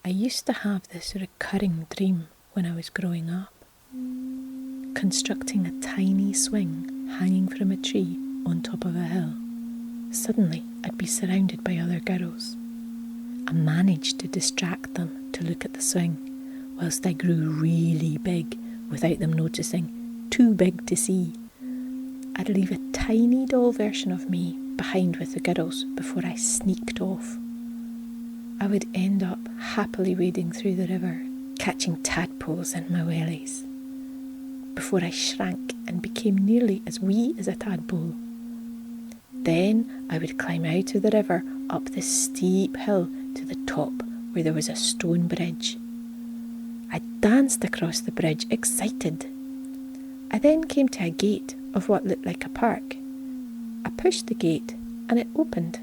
I used to have this recurring dream when I was growing up, constructing a tiny swing hanging from a tree on top of a hill. Suddenly, I'd be surrounded by other girls. I managed to distract them to look at the swing, whilst I grew really big without them noticing, too big to see. I'd leave a tiny doll version of me behind with the girls before I sneaked off. I would end up happily wading through the river, catching tadpoles in my wellies, before I shrank and became nearly as wee as a tadpole. Then I would climb out of the river up this steep hill to the top where there was a stone bridge. I danced across the bridge, excited. I then came to a gate of what looked like a park. I pushed the gate and it opened.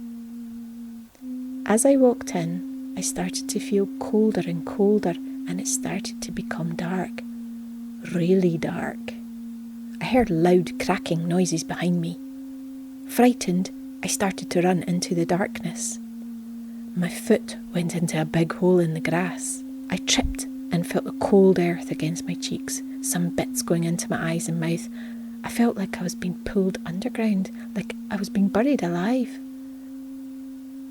As I walked in, I started to feel colder and colder, and it started to become dark, really dark. I heard loud cracking noises behind me. Frightened, I started to run into the darkness. My foot went into a big hole in the grass. I tripped and felt the cold earth against my cheeks, some bits going into my eyes and mouth. I felt like I was being pulled underground, like I was being buried alive.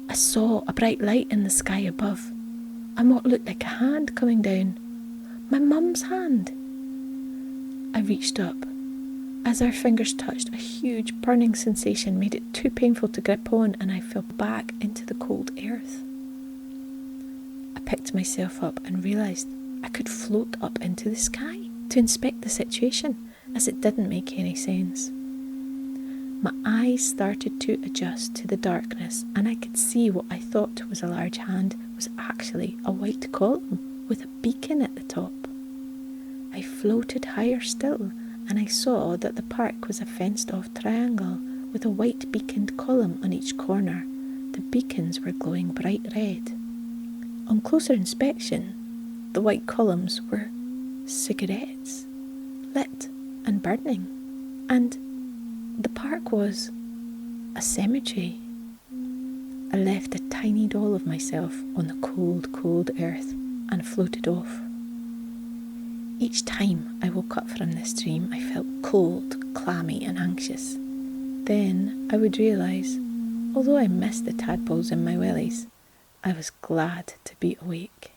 I saw a bright light in the sky above, and what looked like a hand coming down. My mum's hand. I reached up. As our fingers touched, a huge burning sensation made it too painful to grip on, and I fell back into the cold earth. I picked myself up and realised I could float up into the sky to inspect the situation, as it didn't make any sense. My eyes started to adjust to the darkness, and I could see what I thought was a large hand was actually a white column with a beacon at the top. I floated higher still, and I saw that the park was a fenced-off triangle with a white beaconed column on each corner. The beacons were glowing bright red. On closer inspection, the white columns were cigarettes, lit and burning, and the park was a cemetery. I left a tiny doll of myself on the cold, cold earth and floated off. Each time I woke up from this dream, I felt cold, clammy and anxious. Then I would realise, although I missed the tadpoles in my wellies, I was glad to be awake.